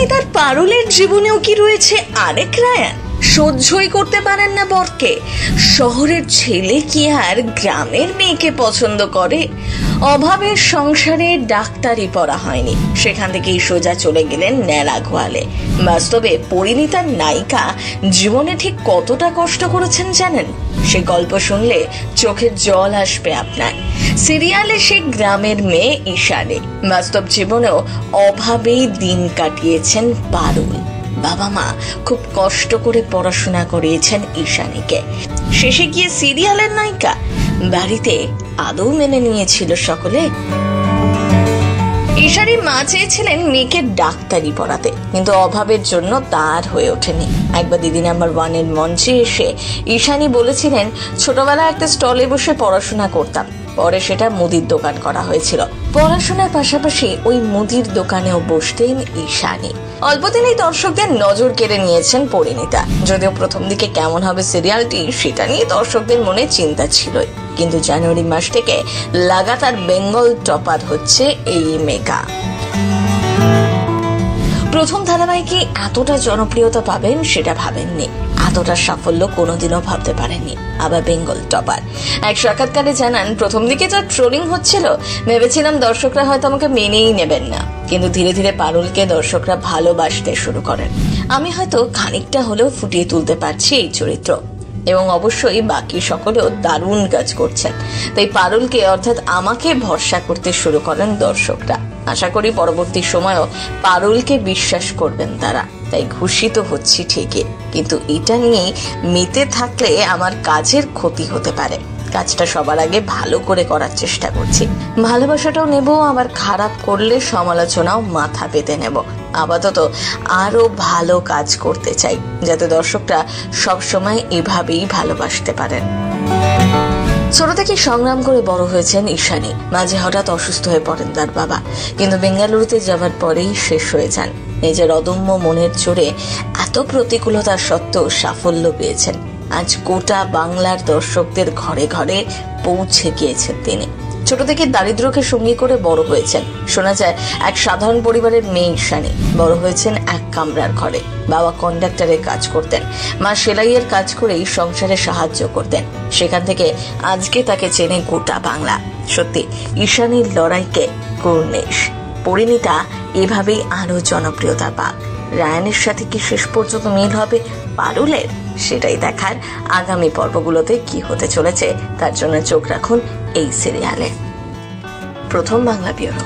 পরিণীতার পারুলের জীবনেও কি রয়েছে আরেক রায়ান? সহ্যই করতে পারেন না বরকে। শহরের ছেলে কি আর গ্রামের মেয়েকে পছন্দ করে? অভাবের সংসারে ডাক্তারি পড়া হয়নি, সেখান থেকেই সোজা চলে গেলেন ন্যাড়া গোয়ালে। বাস্তবে পরিণীতার নায়িকা জীবনে ঠিক কতটা কষ্ট করেছেন জানেন? সে গল্প শুনলে চোখে জল আসবে আপনার। সিরিয়ালে সে গ্রামের মেয়ে ঈশানী, বাস্তব জীবনেও অভাবেই দিন কাটিয়েছেন পারুল। বাবা মা খুব কষ্ট করে পড়াশোনা করিয়েছেন ঈশানীকে। শেষে গিয়ে সিরিয়ালের নায়িকা। বাড়িতে আদৌ মেনে নিয়েছিল সকলে? ঈশানীর মা চেয়েছিলেন মেয়েকে ডাক্তারি পড়াতে, কিন্তু অভাবের জন্য তার হয়ে ওঠেনি। একবার দিদি নাম্বার 1 এর মঞ্চে এসে ঈশানী বলেছিলেন, ছোটবেলায় একটা স্টলে বসে পড়াশোনা করতাম, পরে সেটা মুদির দোকান করা হয়েছিল। পড়াশোনার পাশাপাশি ওই মুদির দোকানেও বসতেন ঈশানী। অল্পদিনেই দর্শকদের নজর কেড়ে নিয়েছেন পরিণীতা। যদিও প্রথম দিকে কেমন হবে সিরিয়ালটি সেটা নিয়ে দর্শকদের মনে চিন্তা ছিলই, কিন্তু জানুয়ারি মাস থেকে লাগাতার বেঙ্গল টপার হচ্ছে এই মেগা। প্রথম ধারাবাহিকে এতটা জনপ্রিয়তা পাবেন সেটা ভাবেননি, এতটা সাফল্য কোনোদিনও ভাবতে পারেননি। আবার বেঙ্গল টপার। এক সাক্ষাৎকারে জানান, প্রথম দিকে যা ট্রোলিং হচ্ছিল ভেবেছিলাম দর্শকরা হয়তো আমাকে মেনেই নেবেন না, কিন্তু ধীরে ধীরে পারুলকে দর্শকরা ভালোবাসতে শুরু করেন। আমি হয়তো খানিকটা হলেও ফুটিয়ে তুলতে পারছি এই চরিত্র, এবং অবশ্যই বাকি সকলেও দারুণ কাজ করছেন। তাই পারুলকে অর্থাৎ আমাকে ভরসা করতে শুরু করেন দর্শকরা। আশা করি পরবর্তী সময়ও পারুলকে বিশ্বাস করবেন তারা। তাই খুশি তো হচ্ছি ঠিকই, কিন্তু এটা নিয়ে মেতে থাকলে আমার কাজের ক্ষতি হতে পারে। কাজটা সবার আগে ভালো করে করার চেষ্টা করছি। ভালোবাসাটাও নেব, আবার খারাপ করলে সমালোচনাও মাথা পেতে নেব। আপাতত আরো ভালো কাজ করতে চাই, যাতে দর্শকরা সবসময় এভাবেই ভালোবাসতে পারেন। ছোট থেকে সংগ্রাম করে বড় হয়েছেন ঈশানী। মাঝে হঠাৎ অসুস্থ হয়ে পড়েন তার বাবা, কিন্তু বেঙ্গালুরুতে যাওয়ার পরেই শেষ হয়ে যান। নিজের অদম্য মনের জোরে এত প্রতিকূলতার সত্ত্বেও সাফল্য পেয়েছেন। আজ গোটা বাংলার দর্শকদের ঘরে ঘরে পৌঁছে গিয়েছেন তিনি। ছোট থেকে দারিদ্র্যকে সঙ্গী করে বড় হয়েছেন। শোনা যায় এক সাধারণ পরিবারের মেয়ে ঈশানী। বড় হয়েছেন এক কামরার ঘরে। বাবা কন্ডাক্টরের কাজ করতেন, মা সেলাইয়ের কাজ করেই সংসারে সাহায্য করতেন। সেখান থেকে আজকে তাকে চেনে গোটা বাংলা। সত্যি ঈশানীর লড়াইকে কুর্নিশ। পরিণীতা এভাবেই আরো জনপ্রিয়তা পাক। রায়ানের সাথে কি শেষ পর্যন্ত মিল হবে পারুলের? সেটাই দেখার আগামী পর্বগুলোতে কি হতে চলেছে, তার জন্য চোখ রাখুন এই সিরিয়ালে। প্রথম বাংলা ব্যুরো।